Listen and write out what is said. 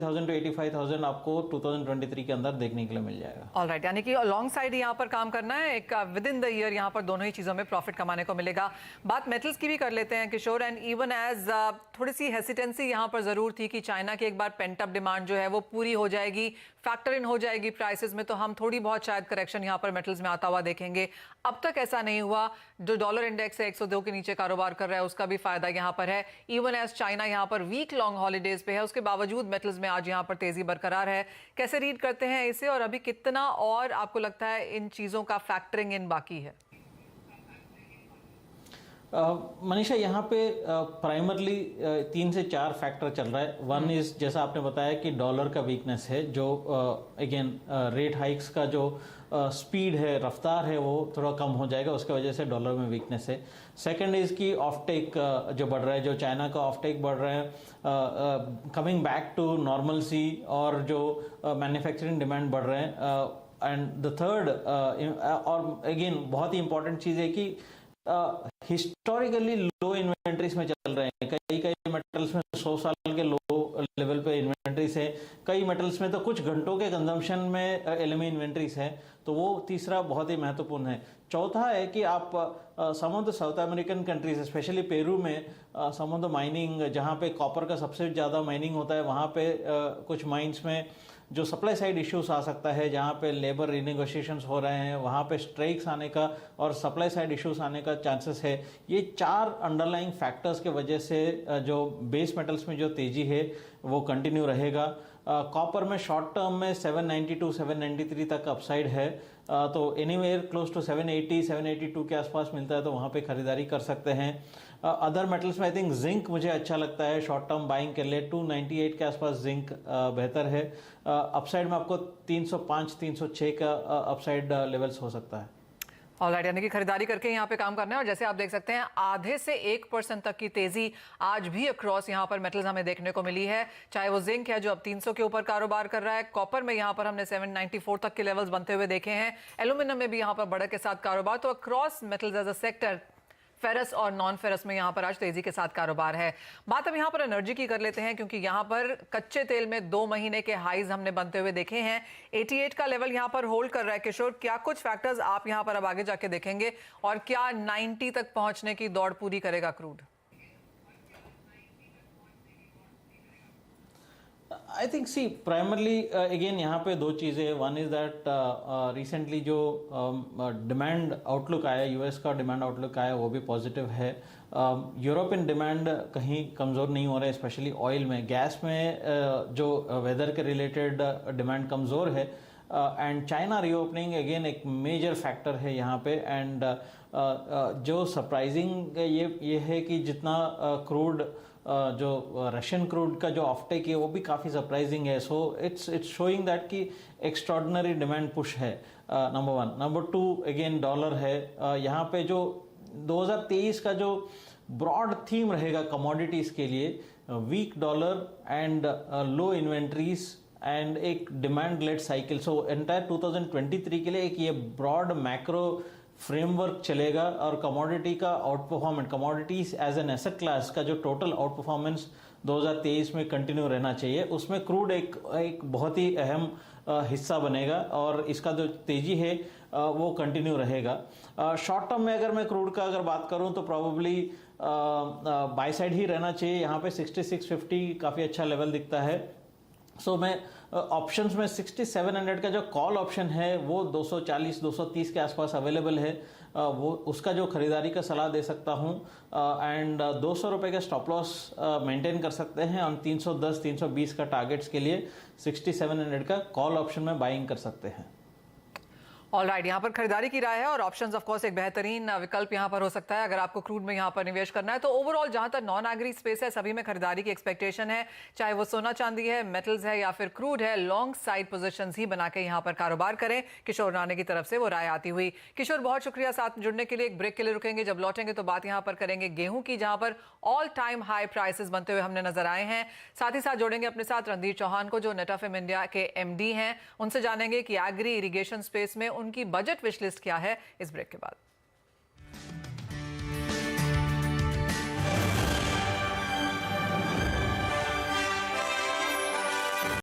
80,000 to 85,000 आपको 2023 के अंदर देखने के लिए मिल जाएगा। ऑलराइट, यानी कि लॉन्ग साइड यहाँ पर काम करना है, एक विद इन द ईयर यहाँ पर दोनों ही चीज़ों में प्रॉफिट कमाने को मिलेगा। बात मेटल्स की भी कर लेते हैं किशोर, एंड इवन एज थोड़ी सी हेसिटेंसी यहाँ पर ज़रूर थी कि चाइना की एक बार पेंट अप डिमांड जो है वो पूरी हो जाएगी, फैक्टर इन हो जाएगी प्राइसेस में, तो हम थोड़ी बहुत शायद करेक्शन यहाँ पर मेटल्स में आता हुआ देखेंगे। अब तक ऐसा नहीं हुआ। जो डॉलर इंडेक्स है 102 के नीचे कारोबार कर रहा है, उसका भी फायदा यहाँ पर है। इवन एज चाइना यहाँ पर वीक लॉन्ग हॉलीडेज पे है, उसके बावजूद मेटल्स में आज यहाँ पर तेजी बरकरार है। कैसे रीड करते हैं इसे, और अभी कितना और आपको लगता है इन चीजों का फैक्टरिंग इन बाकी है? मनीषा, यहाँ पे प्राइमरली 3 से 4 फैक्टर चल रहा है। वन इज, जैसा आपने बताया कि डॉलर का वीकनेस है, जो अगेन रेट हाइक्स का जो स्पीड है, रफ्तार है, वो थोड़ा कम हो जाएगा, उसके वजह से डॉलर में वीकनेस है। सेकंड इज कि ऑफटेक जो बढ़ रहा है, जो चाइना का ऑफटेक बढ़ रहा है, कमिंग बैक टू नॉर्मल सी, और जो मैन्युफैक्चरिंग डिमांड बढ़ रहे हैं। एंड द थर्ड और अगेन बहुत ही इंपॉर्टेंट चीज़ है कि हिस्टोरिकली लो इन्वेंट्रीज में चल रहे हैं। कई मेटल्स में 100 साल के लो लेवल पे इन्वेंट्रीज है, कई मेटल्स में तो कुछ घंटों के कंजम्पशन में एलएमई इन्वेंट्रीज है। तो वो तीसरा बहुत ही महत्वपूर्ण है। चौथा है कि आप some of the South American countries, specially Peru में सम ऑफ द माइनिंग, जहाँ पे कॉपर का सबसे ज़्यादा माइनिंग होता है, वहाँ पे कुछ माइंस में जो सप्लाई साइड इश्यूज आ सकता है, जहाँ पे लेबर रिनेगोशिएशंस हो रहे हैं, वहाँ पे स्ट्राइक्स आने का और सप्लाई साइड इश्यूज आने का चांसेस है। ये 4 अंडरलाइंग फैक्टर्स के वजह से जो बेस मेटल्स में जो तेजी है वो कंटिन्यू रहेगा। कॉपर में शॉर्ट टर्म में 792 793 तक अपसाइड है, तो एनीवेयर क्लोज टू 780 782 के आसपास मिलता है, तो वहाँ पे खरीदारी कर सकते हैं। अदर मेटल्स में आई थिंक जिंक मुझे अच्छा लगता है शॉर्ट टर्म बाइंग के लिए। 298 के आसपास जिंक बेहतर है। अपसाइड में आपको 305 306 का अपसाइड लेवल्स हो सकता है। ऑलराइट, यानी कि खरीदारी करके यहाँ पे काम करना है। और जैसे आप देख सकते हैं, आधे से 1% तक की तेजी आज भी अक्रॉस यहाँ पर मेटल्स हमें देखने को मिली है। चाहे वो जिंक है जो अब 300 के ऊपर कारोबार कर रहा है, कॉपर में यहाँ पर हमने 794 तक के लेवल्स बनते हुए देखे हैं, एल्यूमिनियम में भी यहाँ पर बढ़त के साथ कारोबार। तो across metals as a sector, ferrous और नॉन फेरस में यहाँ पर आज तेजी के साथ कारोबार है। बात अब यहाँ पर एनर्जी की कर लेते हैं, क्योंकि यहाँ पर कच्चे तेल में 2 महीने के हाईज हमने बनते हुए देखे हैं। 88 का लेवल यहाँ पर होल्ड कर रहा है। किशोर, क्या कुछ फैक्टर्स आप यहाँ पर अब आगे जाके देखेंगे, और क्या 90 तक पहुंचने की दौड़ पूरी करेगा crude? I think see primarily again यहाँ पे 2 चीज़ें। वन इज़ दैट रिसेंटली जो डिमांड आउटलुक आया, यूएस का डिमांड आउटलुक आया, वो भी पॉजिटिव है। यूरोपियन डिमांड कहीं कमज़ोर नहीं हो रहा है, स्पेशली ऑयल में। गैस में जो वेदर के रिलेटेड डिमांड कमज़ोर है, एंड चाइना रीओपनिंग अगेन एक मेजर फैक्टर है यहाँ पे। एंड जो सरप्राइजिंग ये है कि जितना क्रूड जो रशियन क्रूड का जो ऑफटेक है वो भी काफ़ी सरप्राइजिंग है। सो इट्स शोइंग दैट कि एक्स्ट्रॉर्डिनरी डिमांड पुश है, नंबर 1। नंबर 2 अगेन डॉलर है। यहाँ पे जो 2023 का जो ब्रॉड थीम रहेगा कमोडिटीज़ के लिए, weak dollar and low inventories and एक demand led cycle. So entire 2023 के लिए एक ये ब्रॉड मैक्रो फ्रेमवर्क चलेगा, और कमोडिटी का outperformance, commodities as an asset class का जो टोटल आउट परफॉर्मेंस 2023 में कंटिन्यू रहना चाहिए। उसमें क्रूड एक बहुत ही अहम हिस्सा बनेगा, और इसका जो तेजी है वो कंटिन्यू रहेगा। शॉर्ट टर्म में अगर मैं क्रूड का अगर बात करूं तो प्रॉब्ली बाय साइड ही रहना चाहिए। यहाँ पे 6650 काफ़ी अच्छा लेवल दिखता है। सो मैं ऑप्शंस में 6700 का जो कॉल ऑप्शन है वो 240 230 के आसपास अवेलेबल है, वो उसका जो खरीदारी का सलाह दे सकता हूँ। एंड 200 रुपये का स्टॉप लॉस मेंटेन कर सकते हैं, और 310 320 का टारगेट्स के लिए 6700 का कॉल ऑप्शन में बाइंग कर सकते हैं। ऑलराइट, यहाँ पर खरीदारी की राय है, और ऑप्शंस ऑफ कोर्स एक बेहतरीन विकल्प यहाँ पर हो सकता है अगर आपको क्रूड में यहाँ पर निवेश करना है। तो ओवरऑल जहाँ तक नॉन एग्री स्पेस है, सभी में खरीदारी की एक्सपेक्टेशन है, चाहे वो सोना चांदी है, मेटल्स है, या फिर क्रूड है। लॉन्ग साइड पोजीशंस ही बना के यहाँ पर कारोबार करें। किशोर राणे की तरफ से वो राय आती हुई। किशोर, बहुत शुक्रिया साथ जुड़ने के लिए। एक ब्रेक के लिए रुकेंगे, जब लौटेंगे तो बात यहाँ पर करेंगे गेहूं की, जहाँ पर ऑल टाइम हाई प्राइसेस बनते हुए हमने नजर आए हैं। साथ ही साथ जोड़ेंगे अपने साथ रणधीर चौहान को, जो नेटाफेम इंडिया के MD हैं। उनसे जानेंगे कि एग्री इरिगेशन स्पेस में उनकी बजट लिस्ट क्या है, इस ब्रेक के बाद।